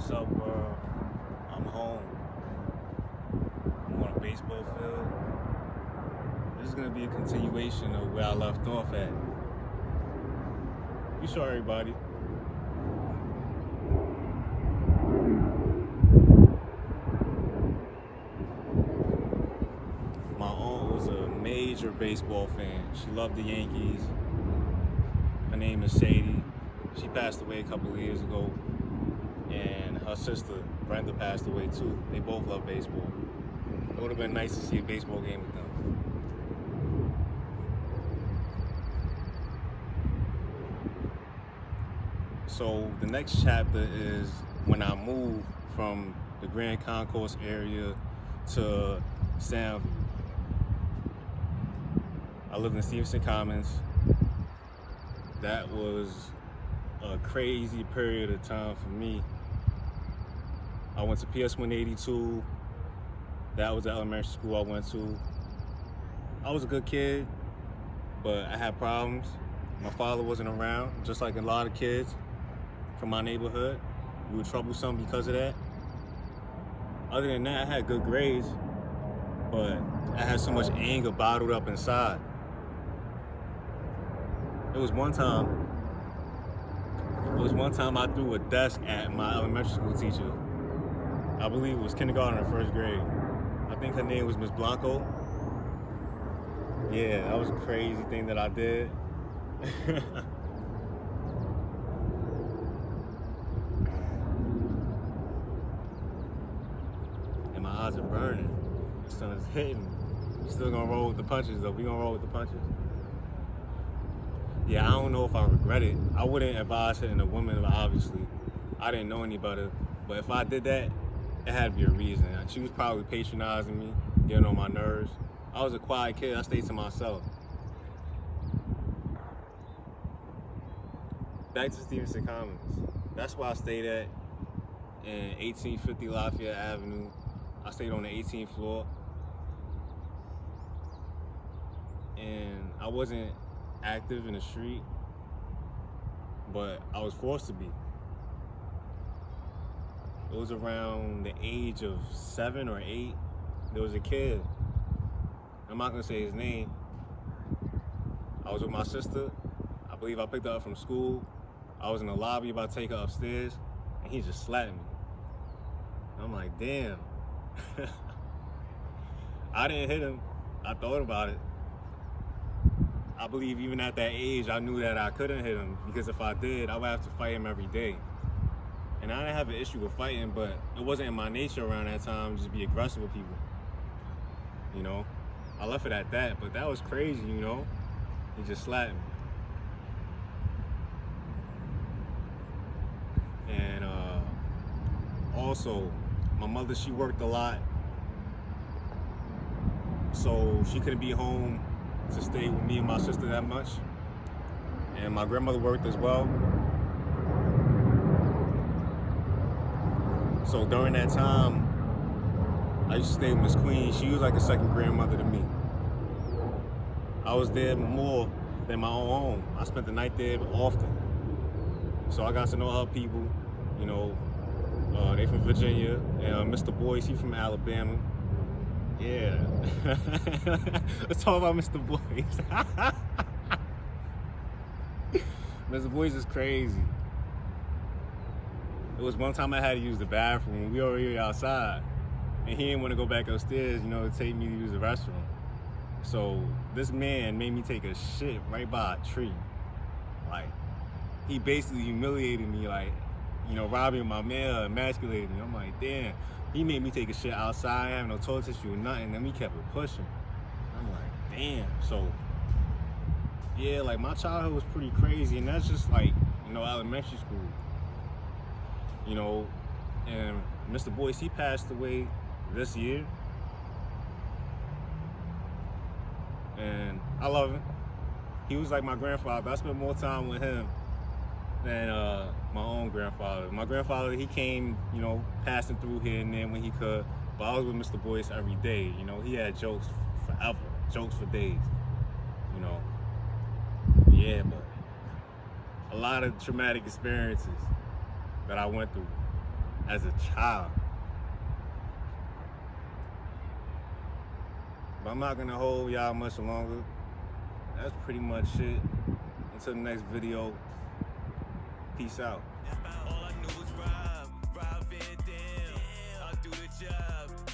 What's up, world? I'm home. I'm on a baseball field. This is gonna be a continuation of where I left off at. You saw everybody. My aunt was a major baseball fan. She loved the Yankees. Her name is Sadie. She passed away a couple of years ago. And her sister, Brenda, passed away too. They both love baseball. It would have been nice to see a baseball game with them. So the next chapter is when I moved from the Grand Concourse area to Soundview. I lived in Stevenson Commons. That was a crazy period of time for me. I went to PS 182. That was the elementary school I went to. I was a good kid, but I had problems. My father wasn't around, just like a lot of kids from my neighborhood. We were troublesome because of that. Other than that, I had good grades, but I had so much anger bottled up inside. It was one time I threw a desk at my elementary school teacher. I believe it was kindergarten or first grade. I think her name was Miss Blanco. Yeah, that was a crazy thing that I did. And my eyes are burning. The sun is hitting me. We're still gonna roll with the punches though. We gonna roll with the punches. Yeah, I don't know if I regret it. I wouldn't advise hitting a woman, obviously. I didn't know any better. But if I did that, it had to be a reason. She was probably patronizing me, getting on my nerves. I was a quiet kid. I stayed to myself. Back to Stevenson Commons. That's where I stayed at in 1850 Lafayette Avenue. I stayed on the 18th floor. And I wasn't active in the street, but I was forced to be. It was around the age of 7 or 8. There was a kid. I'm not gonna say his name. I was with my sister. I believe I picked her up from school. I was in the lobby about to take her upstairs, and he just slapped me. I'm like, damn. I didn't hit him. I thought about it. I believe even at that age, I knew that I couldn't hit him, because if I did, I would have to fight him every day. And I didn't have an issue with fighting, but it wasn't in my nature around that time to just be aggressive with people. You know, I left it at that, but that was crazy, you know? He just slapped me. And also, my mother, she worked a lot, so she couldn't be home to stay with me and my sister that much. And my grandmother worked as well. So during that time, I used to stay with Miss Queen. She was like a second grandmother to me. I was there more than my own home. I spent the night there often. So I got to know her people, you know. They from Virginia, and Mr. Boyce, he from Alabama. Yeah. Let's talk about Mr. Boyce. Mr. Boyce is crazy. It was one time I had to use the bathroom. We were already outside, and he didn't want to go back upstairs, you know, to take me to use the restroom. So this man made me take a shit right by a tree. Like, he basically humiliated me, like, you know, robbing my mail, emasculating me. I'm like, damn. He made me take a shit outside, having no toilet tissue or nothing, and we kept it pushing. I'm like, damn. So, yeah, like, my childhood was pretty crazy, and that's just like, you know, elementary school. You know, and Mr. Boyce, he passed away this year. And I love him. He was like my grandfather. I spent more time with him than my own grandfather. My grandfather, he came, you know, passing through here and there when he could. But I was with Mr. Boyce every day. You know, he had jokes forever, jokes for days. You know, yeah, but a lot of traumatic experiences that I went through. as a child. But I'm not gonna hold y'all much longer. That's pretty much it. Until the next video, peace out. All I knew was rob Van Dam. I'll do the job.